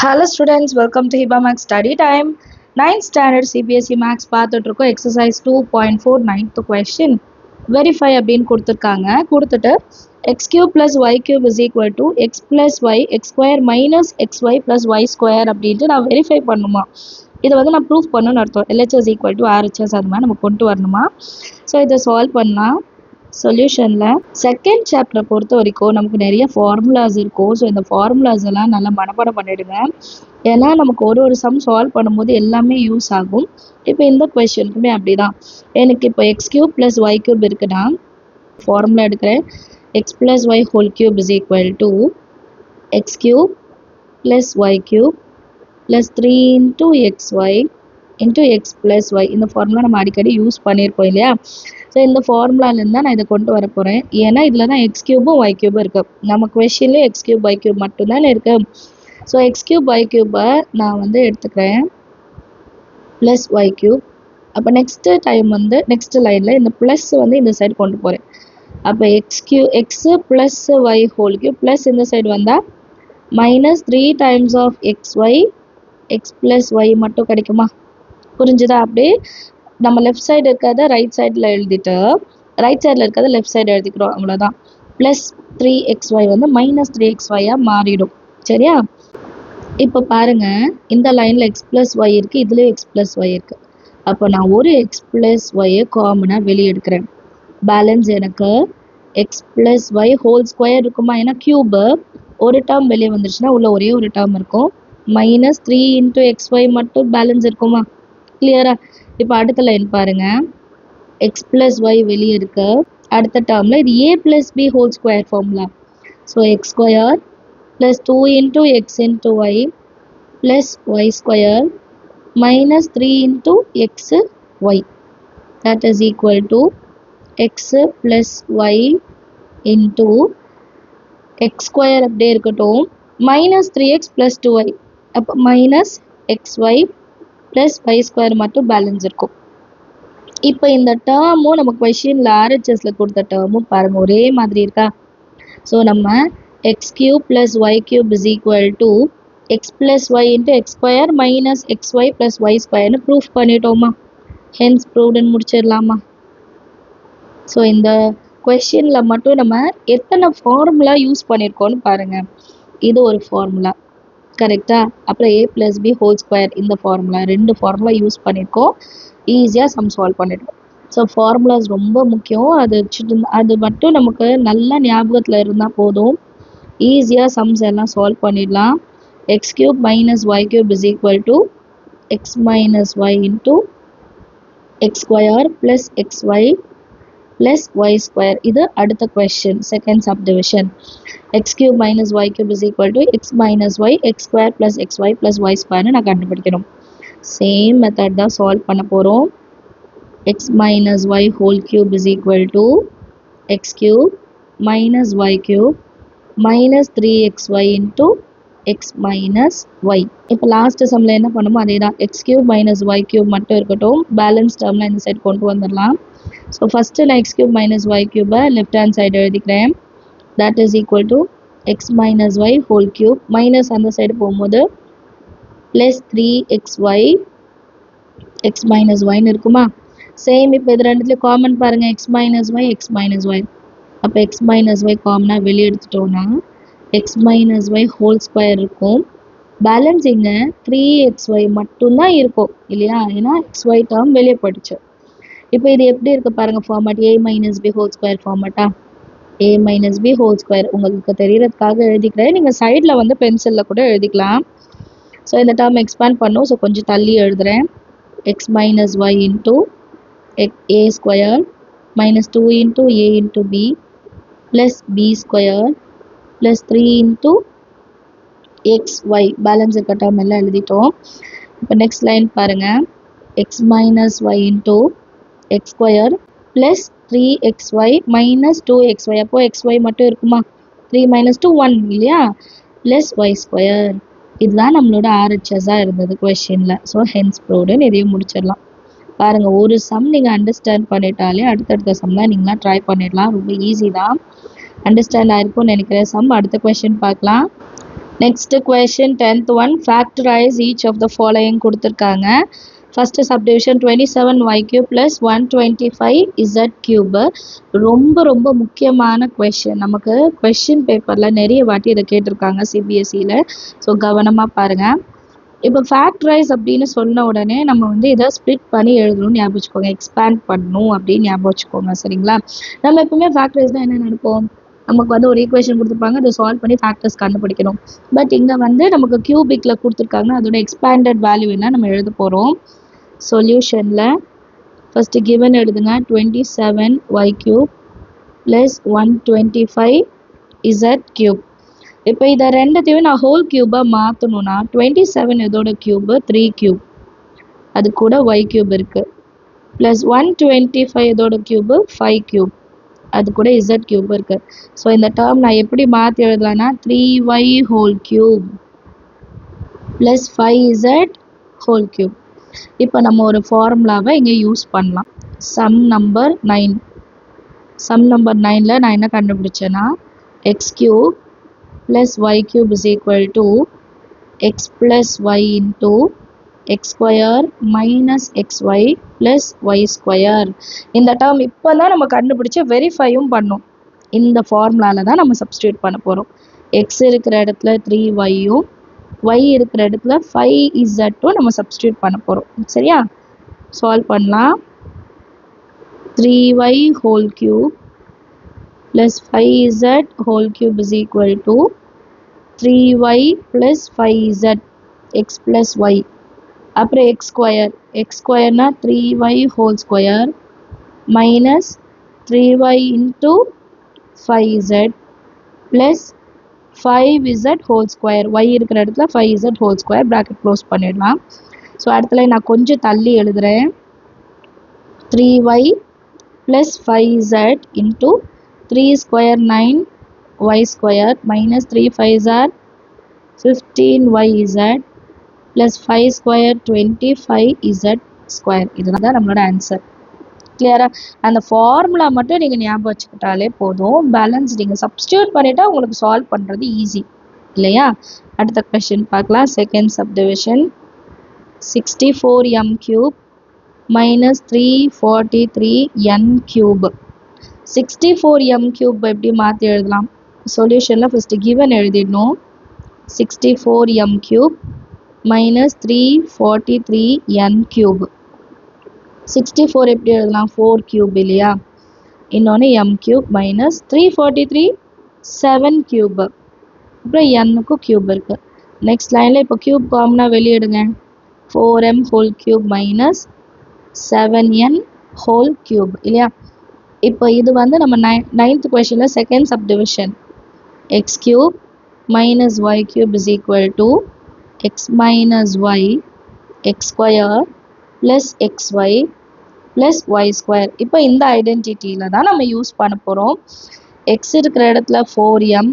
Hello students, welcome to Hiba Max Study Time. 9th standard CBSE Max பார்த்துட்டு இருக்கோம். exercise 2.4 9th question. Verify அப்படின்னு கொடுத்துட்டு x cube plus y cube is equal to x plus y x square minus xy plus y square அப்படின்ட்டு நான் verify பண்ணுமா. இதை வந்து நான் ப்ரூஃப் பண்ணணும்னு அர்த்தம். LHS equal to RHS அது மாதிரி நம்ம கொண்டு வரணுமா. ஸோ இதை சால்வ் பண்ணலாம். சொல்யூஷனில் செகண்ட் சாப்டரை பொறுத்த வரைக்கும் நமக்கு நிறைய ஃபார்முலாஸ் இருக்கும். ஸோ இந்த ஃபார்முலாஸ் எல்லாம் நல்லா மனப்பாடம் பண்ணிவிடுங்க. ஏன்னா நமக்கு ஒரு சம் சால்வ் பண்ணும்போது எல்லாமே யூஸ் ஆகும். இப்போ இந்த கொஷனுக்குமே அப்படி தான். எனக்கு இப்போ x cube plus y cube இருக்குன்னா ஃபார்முலா எடுக்கிறேன். X plus y whole cube is equal to x cube plus y cube plus 3 into x y into x plus y. இந்த ஃபார்முலா நம்ம அடிக்கடி யூஸ் பண்ணியிருப்போம் இல்லையா. ஸோ இந்த ஃபார்முலாலேருந்து தான் நான் இதை கொண்டு வர போகிறேன். ஏன்னா இதில் தான் எக்ஸ் கியூபும் ஒய் கியூபும் இருக்குது. நம்ம கொஷின்லேயே எக்ஸ் கியூப் ஒய் கியூப் மட்டும்தானே இருக்குது. ஸோ எக்ஸ் கியூப் ஒய் கியூபை நான் வந்து எடுத்துக்கிறேன் ப்ளஸ் ஒய் கியூப். அப்போ நெக்ஸ்ட்டு டைம் வந்து நெக்ஸ்ட் லைனில் இந்த ப்ளஸ் வந்து இந்த சைடு கொண்டு போகிறேன். அப்போ x plus y whole cube plus இந்த சைடு வந்தால் minus 3 times of x y x plus y மட்டும் கிடைக்குமா. புரிஞ்சுதா? அப்படியே நம்ம லெஃப்ட் சைடு இருக்கிறத ரைட் சைடில் எழுதிட்டு ரைட் சைடில் இருக்கிறத லெஃப்ட் சைடு எழுதிக்கிறோம். அவ்வளோதான். ப்ளஸ் 3xy வந்து மைனஸ் 3xyயாக மாறிடும். சரியா? இப்போ பாருங்கள், இந்த லைனில் எக்ஸ் ப்ளஸ் ஒய் இருக்குது, இதுலேயும் எக்ஸ் ப்ளஸ் ஒய் இருக்குது. அப்போ நான் ஒரு எக்ஸ் ப்ளஸ் ஒய்யை காமனாக வெளியே எடுக்கிறேன். பேலன்ஸ் எனக்கு x plus y whole square இருக்குமா. ஏன்னா க்யூபு ஒரு டேர்ம் வெளியே வந்துருச்சுன்னா உள்ள ஒரே ஒரு டேர்ம் இருக்கும். மைனஸ் 3 இன்ட்டு எக்ஸ் ஒய் மட்டும் பேலன்ஸ் இருக்குமா. கிளியரா? இப்போ அடுத்த லைன் பாருங்க, எக்ஸ் பிளஸ் ஒய் வெளியே இருக்கு. அடுத்த டேர்மில் இது A plus B whole square formula. So x square plus 2 into x into y plus y square minus 3 into x y that is equal to x plus y into x square அப்படியே இருக்கட்டும் minus 3x plus 2y. அப்போ minus x y plus y square மட்டும் balance இருக்கும். இப்போ இந்த டேர்மும் நம்ம கொஷினில் ஆர்ஹெச்எஸில் கொடுத்த டேர்மும் பாருங்கள் ஒரே மாதிரி இருக்கா. ஸோ நம்ம x cube plus y cube is equal to x plus y into x square minus x y plus y ஸ்கொயர்னு ப்ரூஃப் பண்ணிட்டோமா. ஹென்ஸ் ப்ரூவ்டுன்னு முடிச்சிடலாமா. ஸோ இந்த கொஷினில் மட்டும் நம்ம எத்தனை ஃபார்முலா யூஸ் பண்ணியிருக்கோன்னு பாருங்கள். இது ஒரு ஃபார்முலா கரெக்டாக. அப்புறம் ஏ ப்ளஸ் பி ஹோல் ஸ்கொயர் இந்த ஃபார்முலா 2 ஃபார்முலா யூஸ் பண்ணியிருக்கோம். ஈஸியாக சம் சால்வ் பண்ணிடுவோம். ஸோ ஃபார்முலாஸ் ரொம்ப முக்கியம். அது மட்டும் நமக்கு நல்ல ஞாபகத்தில் இருந்தால் போதும். ஈஸியாக சம்ஸ் எல்லாம் சால்வ் பண்ணிடலாம். X cube minus y cube is equal to x minus y into x square plus x y plus y square. இது அடுத்த question, second subdivision. X cube minus y cube is equal to x minus y x square plus x y plus y ஸ்கொயர்னு நான் கண்டுபிடிக்கணும். Same method தான் solve பண்ண போகிறோம். X minus y whole cube is equal to x cube minus y cube minus 3xy into x minus y. இப்போ last சம்மில் என்ன பண்ணுமோ அதே தான். X cube minus y cube மட்டும் இருக்கட்டும். பேலன்ஸ் டேர்மில் இந்த சைடு கொண்டு வந்துடலாம். ஸோ ஃபஸ்ட்டு நான் எக்ஸ் கியூப் மைனஸ் ஒய் கியூபை லெஃப்ட் ஹேண்ட் சைடு எழுதிக்கிறேன். That is equal to x minus y whole cube minus அந்த சைடு போகும்போது ப்ளஸ் 3xy எக்ஸ் மைனஸ் ஒய்னு இருக்குமா. சேம் இப்போ இது ரெண்டுத்துலேயும் காமன் பாருங்கள், x minus y x minus y. அப்போ எக்ஸ் மைனஸ் ஒய் காமனாக வெளியே எடுத்துட்டோன்னா x minus y whole square இருக்கும். பேலன்ஸ் இங்கே 3xy மட்டும்தான் இருக்கும் இல்லையா. ஏன்னா xy டேர்ம் வெளியே போயிடுச்சு. இப்போ இது எப்படி இருக்குது பாருங்கள் ஃபார்மேட். ஏ மைனஸ் பி ஹோல் ஸ்கொயர் ஃபார்மேட்டா. ஏ மைனஸ் பி ஹோல் ஸ்கொயர் உங்களுக்கு தெரியறதுக்காக எழுதிக்கிறேன். நீங்கள் சைடில் வந்து பென்சிலில் கூட எழுதிக்கலாம். ஸோ இந்த டேர்ம் எக்ஸ்பேண்ட் பண்ணும். ஸோ கொஞ்சம் தள்ளி எழுதுகிறேன். X minus y into A square minus 2 into A into B plus B square plus 3 into x y. Balance இருக்க டேர்ம் எல்லாம் எழுதிட்டோம். இப்போ நெக்ஸ்ட் லைன் பாருங்கள். X minus y into x square plus 3xy minus 2xy. அப்போ xy மட்டும் இருக்குமா. 3 minus 2 1 இல்லையா. Plus y square. இதுதான் நம்மளோட ஆர்ஹெச்எஸ்ஸாக இருந்தது கொஷினில். ஸோ ஹென்ஸ் ப்ரூவ்டுன்னு இதையும் முடிச்சிடலாம். பாருங்கள் ஒரு சம் நீங்கள் அண்டர்ஸ்டாண்ட் பண்ணிட்டாலே அடுத்தடுத்த சம்லாம் நீங்களாம் ட்ரை பண்ணிடலாம். ரொம்ப ஈஸி தான். அண்டர்ஸ்டாண்ட் ஆகிருக்கும்னு நினைக்கிறேன். சம் அடுத்த கொஷின் பார்க்கலாம். Next question 10th one factorise each of the following கொடுத்துருக்காங்க. First subdivision 27y cube plus 125z cube. ரொம்ப ரொம்ப முக்கியமான கொஸ்டின். நமக்கு கொஸ்டின் பேப்பரில் நிறைய வாட்டி இதை கேட்டிருக்காங்க சிபிஎஸ்சியில். ஸோ கவனமாக பாருங்கள். இப்போ ஃபேக்டரைஸ் அப்படின்னு சொன்ன உடனே நம்ம வந்து இதை ஸ்ப்ளிட் பண்ணி எழுதணும்னு ஞாபகம் வச்சுக்கோங்க. எக்ஸ்பேண்ட் பண்ணணும் அப்படின்னு ஞாபகம் வச்சுக்கோங்க. சரிங்களா? நம்ம எப்பவுமே ஃபேக்டரைஸ் தான் என்ன நினைப்போம், நமக்கு வந்து ஒரு ஈக்குவேஷன் கொடுத்துருப்பாங்க, அதை சால்வ் பண்ணி ஃபேக்டர்ஸ் கண்டுபிடிக்கணும். பட் இங்கே வந்து நமக்கு கியூபிக்கில் கொடுத்துருக்காங்க, அதோட எக்ஸ்பேண்டட் வேல்யூ என்ன நம்ம எழுத போகிறோம். சொல்யூஷனில் ஃபஸ்ட்டு கிவன் எழுதுங்க. 27y cube plus 125z cube. இப்போ இதை ரெண்டுத்தையுமே நான் ஹோல் கியூபாக மாற்றணும்னா 27 இதோட கியூபு 3 கியூப், அது கூட ஒய் கியூப் இருக்குது, ப்ளஸ் 125 இதோட கியூபு 5 கியூப், அது கூட இசட் கியூப் இருக்குது. ஸோ இந்த டேர்ம் நான் எப்படி மாற்றி எழுதலாம்னா 3y whole cube plus 5z whole cube. இப்போ நம்ம ஒரு ஃபார்முலாவை இங்கே யூஸ் பண்ணலாம். Sum number 9. சம் நம்பர் 9ல் நான் என்ன கண்டுபிடிச்சேன்னா x cube plus y cube is equal to x plus y into x square minus x y plus y square. இந்த டேர்ம் இப்போ தான் நம்ம கண்டுபிடிச்சி வெரிஃபையும் பண்ணோம். இந்த ஃபார்முலாவில் தான் நம்ம சப்ஸ்டியூட் பண்ண போகிறோம். எக்ஸ் இருக்கிற இடத்துல 3yயும் ஒய் இருக்கிற இடத்துல 5zட்டும் நம்ம சப்ஸ்டியூட் பண்ண போகிறோம். சரியா? சால்வ் பண்ணலாம். 3y whole cube plus 5z whole cube is equal to 3y plus 5z x plus y. அப்புறம் எக்ஸ் ஸ்கொயர்னா 3y whole square minus 3y into 5z plus 5z whole square. Y இருக்கிற இடத்துல 5z whole square, bracket close பண்ணிடலாம். So அடுத்துல நான் கொஞ்சம் தள்ளி எழுதுகிறேன். 3y plus 5z into 3 square 9y square minus 3 5s are 15yz plus 5 square 25z square. இதுதான் நம்மளோட ஆன்சர். கிளியரா? அந்த ஃபார்முலா மட்டும் நீங்கள் ஞாபகம் வச்சுக்கிட்டாலே போதும். பேலன்ஸ் நீங்கள் சப்ஸ்டியூட் பண்ணிட்டா உங்களுக்கு சால்வ் பண்ணுறது ஈஸி இல்லையா? அடுத்த கொஸ்டின் பார்க்கலாம். Second subdivision 64m cube minus 343n cube. 64m cube எப்படி மாற்றி எழுதலாம்? சொல்யூஷனில் ஃபஸ்ட்டு கிவன் எழுதிடணும். 64m cube minus 343n cube. 64 எப்படி எழுதலாம்? 4 கியூப் இல்லையா? இன்னொன்று m கியூப் மைனஸ் 343 7 கியூப். அப்புறம் n-க்கும் கியூப் இருக்குது. நெக்ஸ்ட் லைனில் இப்போ கியூப் காமனாக வெளியிடுங்க. 4m whole cube minus 7n whole cube இல்லையா? இப்போ இது வந்து நம்ம 9th கொஸ்டினில் second subdivision. X cube minus y cube is equal to x minus y x square plus x y plus y square. இப்போ இந்த ஐடென்டிட்டியில் தான் நம்ம யூஸ் பண்ண போகிறோம். எக்ஸ் இருக்கிற இடத்துல 4m,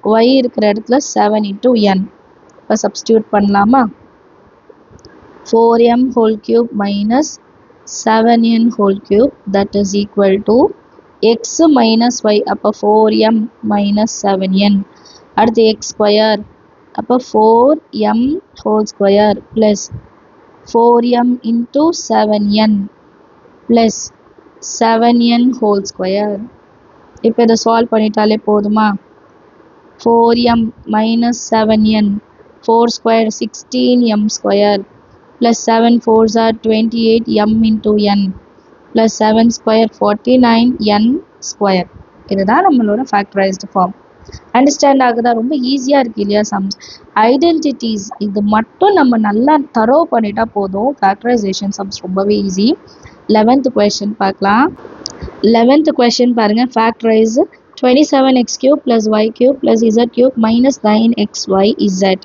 ஒய் இருக்கிற இடத்துல 7 இன்ட்டு n. இப்போ சப்ஸ்டியூட் பண்ணலாமா? 4m whole cube minus 7n whole cube that is equal to x minus y, அப்போ 4m மைனஸ் 7n. அடுத்து எக்ஸ் ஸ்கொயர், அப்போ 4m whole square plus 4m into 7n plus 7n whole square. இப்போ இதை solve பண்ணிட்டாலே போதுமா? 4m minus 7n 4 square 16m square plus 7 4s are 28m into n plus 7 square 49n square. இதுதான் நம்மளோட factorised form. Understand ஆகுதா? ரொம்ப ஈஸியாக இருக்குது இல்லையா? சம்ஸ் ஐடென்டிட்டிஸ் இது மட்டும் நம்ம நல்லா தரோ பண்ணிட்டா போதும். ஃபேக்டரைசேஷன் சம்ஸ் ரொம்பவே ஈஸி. 11th கொஸ்டின் பார்க்கலாம். 11th கொஸ்டின் பாருங்கள். Factorise 27x cube plus y cube plus z cube minus 9xy z.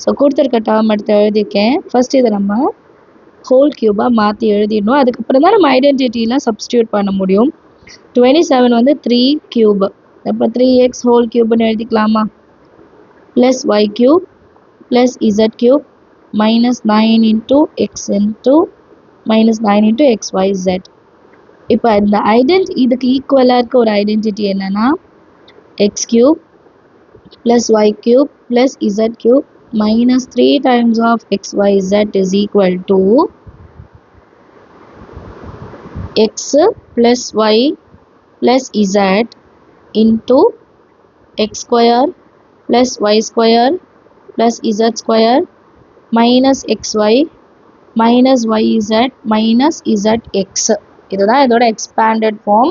So கொடுத்துருக்க டேர்ம் எடுத்து எழுதியிருக்கேன். ஃபர்ஸ்ட் இதை நம்ம ஹோல் கியூபாக மாற்றி எழுதிடணும். அதுக்கப்புறம் தான் நம்ம ஐடென்டிட்டியில் சப்ஸ்டியூட் பண்ண முடியும். 27 வந்து 3 கியூப், அப்போ 3x ஹோல் கியூப்னு எழுதிக்கலாமா? Plus y cube plus z cube minus 9 into x into minus 9 into xyz. இப்போ இந்த இதுக்கு ஈக்குவலாக இருக்க ஒரு ஐடென்டிட்டி என்னென்னா x cube plus y cube plus z cube minus 3 times of xyz is equal to x plus y plus z into x square plus y square plus z square minus xy minus yz minus zx. இதுதான் இதோட expanded form.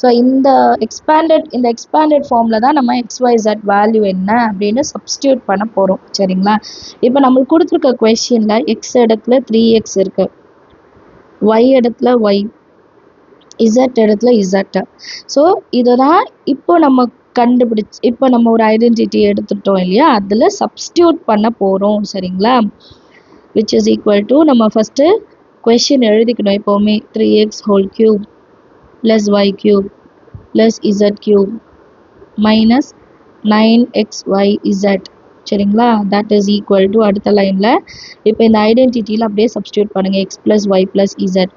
So இந்த expanded ஃபார்மில் தான் நம்ம xyz value என்ன அப்படின்னு substitute பண்ண போகிறோம். சரிங்களா? இப்போ நம்மளுக்கு கொடுத்துருக்க கொஷினில் x இடத்துல 3x இருக்குது, y இடத்துல y, z இடத்துல z. ஸோ இதுதான் இப்போ நம்ம இப்போ நம்ம ஒரு ஐடென்டிட்டி எடுத்துட்டோம் இல்லையா, அதில் சப்ஸ்டியூட் பண்ண போகிறோம். சரிங்களா? which is equal to நம்ம ஃபஸ்ட்டு கொஷின் எழுதிக்கணும் எப்போவுமே 3x whole cube plus y cube plus z cube minus 9xyz. சரிங்களா? that is equal to அடுத்த லைனில் இப்போ இந்த ஐடென்டிட்டியில் அப்படியே சப்ஸ்டியூட் பண்ணுங்கள். x plus y plus z.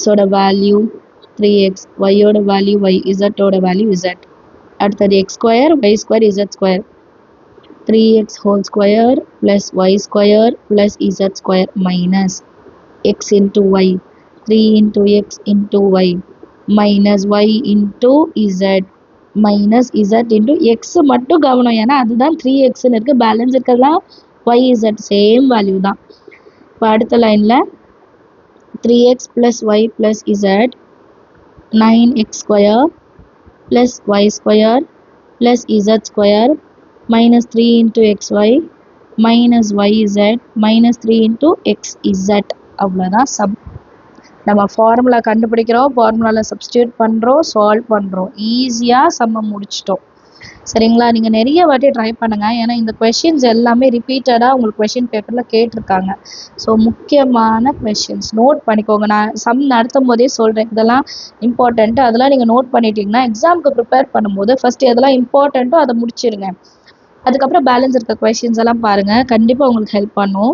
xோட வேல்யூ 3x, yோட வேல்யூ y, zோட வேல்யூ z. அடுத்தது x square y square z square 3x whole square plus y square plus z square minus x into y 3 into x into y minus y into z minus z into x மட்டும் கவனம், ஏன்னா அதுதான் 3xன்னு இருக்குது, balance இருக்கிறதுலாம் y z same value தான். இப்போ அடுத்த லைனில் 3x plus y plus z 9x square plus y square plus z square minus 3 into xy minus yz minus 3 into xz. அவ்வளோதான் சப். நம்ம ஃபார்முலா கண்டுபிடிக்கிறோம், ஃபார்முலாவில் சப்ஸ்டியூட் பண்ணுறோம், சால்வ் பண்ணுறோம், ஈஸியாக சம்ம முடிச்சிட்டோம். சரிங்களா? நீங்கள் நிறைய வாட்டி ட்ரை பண்ணுங்கள், ஏன்னா இந்த கொஷின்ஸ் எல்லாமே ரிப்பீட்டடாக உங்களுக்கு கொஷின் பேப்பரில் கேட்டிருக்காங்க. ஸோ முக்கியமான கொஷின்ஸ் நோட் பண்ணிக்கோங்க. நான் சம் நடத்தும் போதே சொல்கிறேன், இதெல்லாம் இம்பார்ட்டண்ட்டு, அதெல்லாம் நீங்கள் நோட் பண்ணிட்டீங்கன்னா எக்ஸாமுக்கு ப்ரிப்பேர் பண்ணும்போது ஃபஸ்ட்டு எதெல்லாம் இம்பார்ட்டண்ட்டோ அதை முடிச்சிருங்க. அதுக்கப்புறம் பேலன்ஸ் இருக்க கொஷின்ஸ் எல்லாம் பாருங்கள், கண்டிப்பாக உங்களுக்கு ஹெல்ப் பண்ணும்.